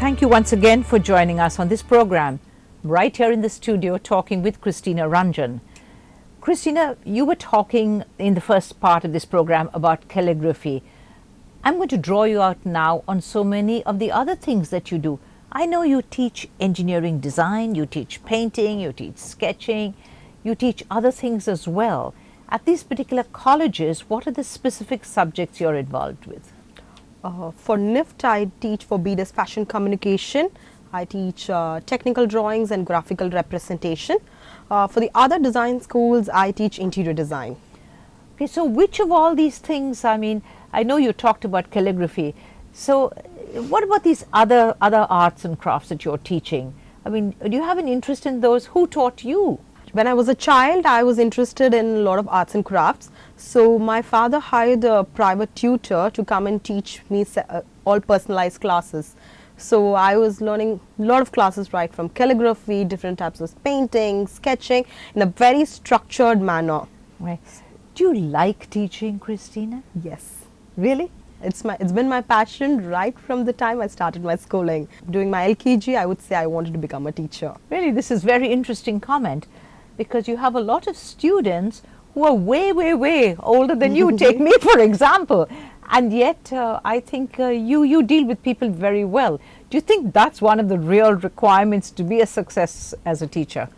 Thank you once again for joining us on this program. Right here in the studio talking with Christina Ranjan. Christina, you were talking in the first part of this program about calligraphy. I'm going to draw you out now on so many of the other things that you do. I know you teach engineering design, you teach painting, you teach sketching, you teach other things as well. At these particular colleges, what are the specific subjects you're involved with? For NIFT, I teach for BDS Fashion Communication. I teach technical drawings and graphical representation. For the other design schools, I teach interior design. Okay, so which of all these things, I mean, I know you talked about calligraphy. So what about these other arts and crafts that you're teaching? I mean, do you have an interest in those? Who taught you? When I was a child, I was interested in a lot of arts and crafts. So my father hired a private tutor to come and teach me all personalized classes. So I was learning a lot of classes, right from calligraphy, different types of painting, sketching in a very structured manner. Right. Do you like teaching, Christina? Yes. Really? It's been my passion right from the time I started my schooling. Doing my LKG, I would say I wanted to become a teacher. Really, this is very interesting comment, because you have a lot of students who are way older than you. Take me for example, and yet I think you deal with people very well. Do you think that's one of the real requirements to be a success as a teacher?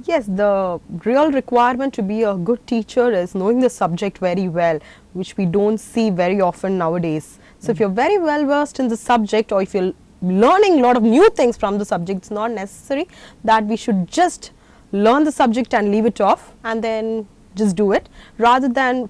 Yes, the real requirement to be a good teacher is knowing the subject very well, which we don't see very often nowadays. So if you're very well versed in the subject, or if you're learning a lot of new things from the subject, it's not necessary that we should just learn the subject and leave it off and then just do it, rather than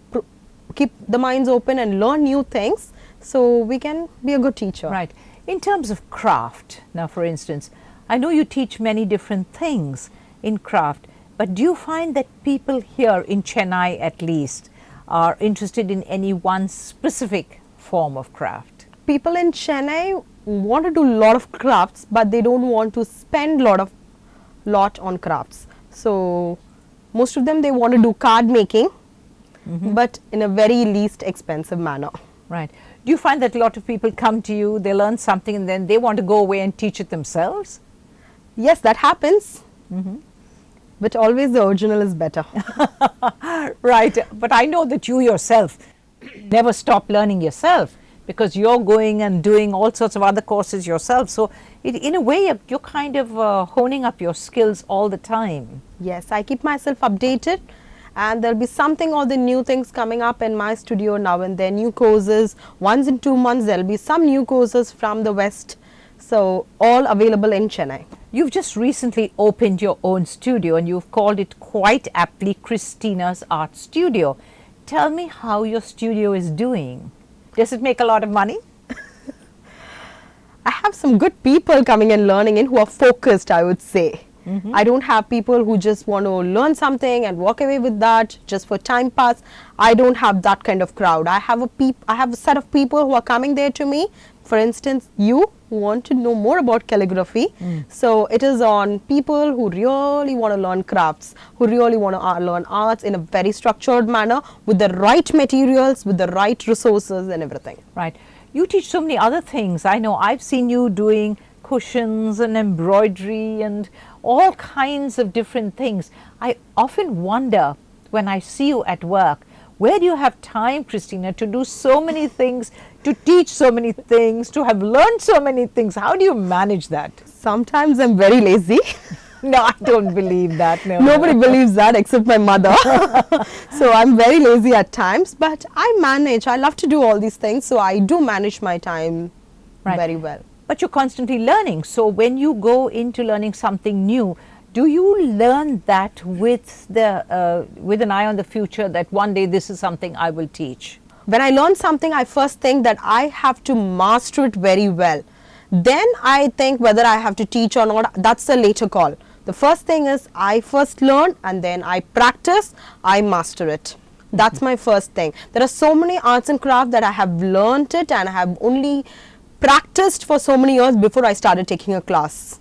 keep the minds open and learn new things so we can be a good teacher. Right. In terms of craft, now for instance, I know you teach many different things in craft, but do you find that people here in Chennai at least are interested in any one specific form of craft? People in Chennai want to do a lot of crafts, but they don't want to spend lot on crafts. So most of them, they want to do card making, but in a very least expensive manner. Right. Do you find that a lot of people come to you, they learn something and then they want to go away and teach it themselves? Yes, that happens. But always the original is better. Right. But I know that you yourself never stop learning yourself, because you're going and doing all sorts of other courses yourself. So in a way, you're kind of honing up your skills all the time. Yes, I keep myself updated, and there'll be something or the new things coming up in my studio now and then, new courses. Once in 2 months, there'll be some new courses from the West. So all available in Chennai. You've just recently opened your own studio, and you've called it quite aptly Christina's Art Studio. Tell me how your studio is doing. Does it make a lot of money? I have some good people coming and learning in who are focused, I would say. I don't have people who just want to learn something and walk away with that just for time pass. I don't have that kind of crowd. I have a set of people who are coming there to me. For instance, you want to know more about calligraphy. So it is on people who really want to learn crafts, who really want to learn arts in a very structured manner, with the right materials, with the right resources and everything. Right. You teach so many other things. I know I've seen you doing cushions and embroidery and all kinds of different things. I often wonder when I see you at work, where do you have time, Christina, to do so many things, to teach so many things, to have learned so many things? How do you manage that? Sometimes I'm very lazy. No, I don't believe that. No. Nobody believes that except my mother. So I'm very lazy at times, but I manage. I love to do all these things, so I do manage my time very well. But you're constantly learning. So when you go into learning something new, do you learn that with an eye on the future, that one day this is something I will teach? When I learn something, I first think that I have to master it very well. Then I think whether I have to teach or not, that's a later call. The first thing is I first learn, and then I practice, I master it. That's my first thing. There are so many arts and crafts that I have learned it and I have only practiced for so many years before I started taking a class.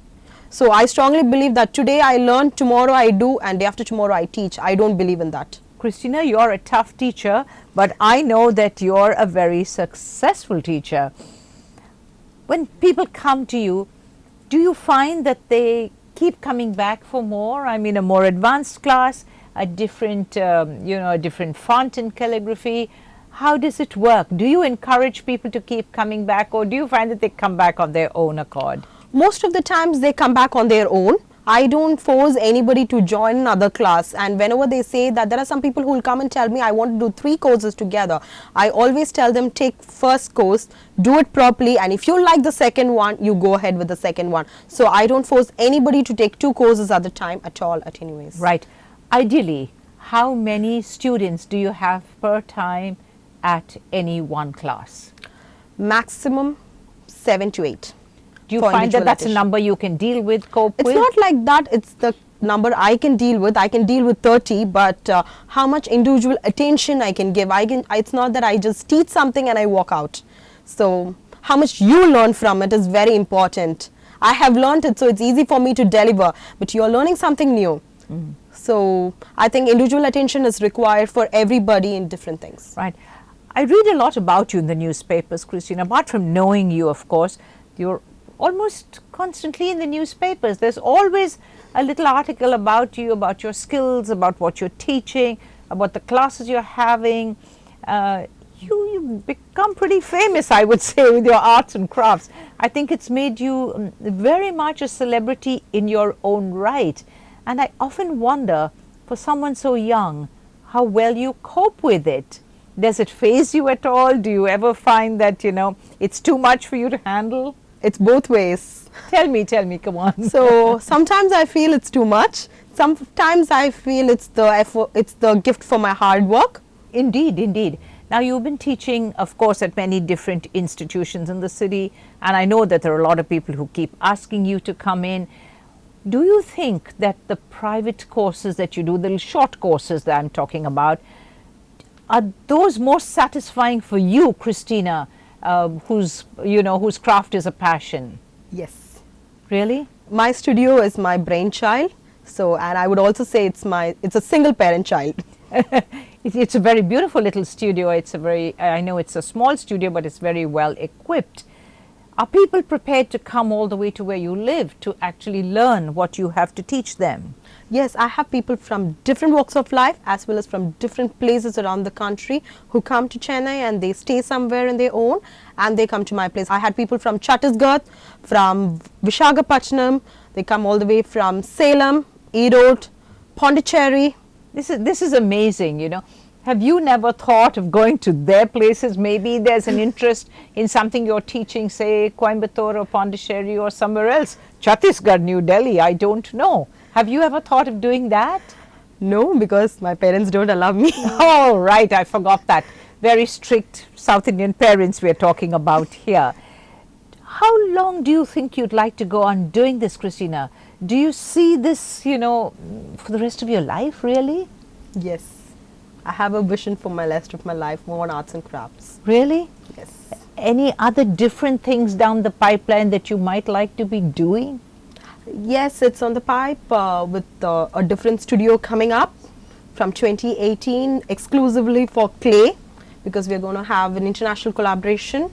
So I strongly believe that today I learn, tomorrow I do, and day after tomorrow I teach. I don't believe in that. Christina, you're a tough teacher, but I know that you're a very successful teacher. When people come to you, Do you find that they keep coming back for more? I mean, a more advanced class, a different, a different font in calligraphy. How does it work? Do you encourage people to keep coming back, or do you find that they come back on their own accord? Most of the times they come back on their own. I don't force anybody to join another class, and whenever they say that, there are some people who will come and tell me I want to do 3 courses together, I always tell them take first course, do it properly, and if you like the second one, you go ahead with the second one. So I don't force anybody to take 2 courses at the time at all, at anyways. Right. Ideally, how many students do you have per time at any one class? Maximum 7 to 8. Do you find that that's a number you can deal with, cope with? It's not like that. It's the number I can deal with. I can deal with 30, but how much individual attention I can give. It's not that I just teach something and I walk out. So how much you learn from it is very important. I have learned it, so it's easy for me to deliver, but you're learning something new. So I think individual attention is required for everybody in different things. Right. I read a lot about you in the newspapers, Christina. Apart from knowing you, of course, you're almost constantly in the newspapers. There's always a little article about you, about your skills, about what you're teaching, about the classes you're having. You've become pretty famous, I would say, with your arts and crafts. I think it's made you very much a celebrity in your own right. And I often wonder, for someone so young, how well you cope with it. Does it faze you at all? Do you ever find that, it's too much for you to handle? It's both ways. Tell me, come on. So sometimes I feel it's too much. Sometimes I feel it's the effort, it's the gift for my hard work. Indeed, indeed. Now, you've been teaching, of course, at many different institutions in the city, and I know that there are a lot of people who keep asking you to come in. Do you think that the private courses that you do, the short courses that I'm talking about, are those more satisfying for you, Christina, whose craft is a passion? Yes. Really? My studio is my brainchild. So, and I would also say it's a single parent child. It's a very beautiful little studio. I know it's a small studio, but it's very well equipped. Are people prepared to come all the way to where you live to actually learn what you have to teach them? Yes, I have people from different walks of life as well as from different places around the country who come to Chennai and they stay somewhere in their own and they come to my place. I had people from Chhattisgarh, from Visakhapatnam, they come all the way from Salem, Erode, Pondicherry. This is amazing, Have you never thought of going to their places? Maybe there's an interest in something you're teaching, say Coimbatore or Pondicherry or somewhere else. Chhattisgarh, New Delhi, I don't know. Have you ever thought of doing that? No, because my parents don't allow me. Oh, right, I forgot that. Very strict South Indian parents we're talking about here. How long do you think you'd like to go on doing this, Christina? Do you see this, for the rest of your life, really? Yes. I have a vision for my rest of my life, more on arts and crafts. Really? Yes. Any other different things down the pipeline that you might like to be doing? Yes, it's on the pipe with a different studio coming up from 2018 exclusively for clay, because we're going to have an international collaboration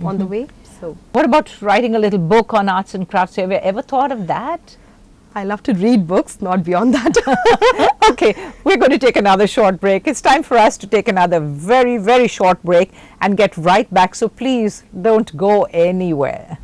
on the way. So, what about writing a little book on arts and crafts? Have you ever thought of that? I love to read books, not beyond that. Okay, we're going to take another short break. It's time for us to take another very, very short break and get right back. So please don't go anywhere.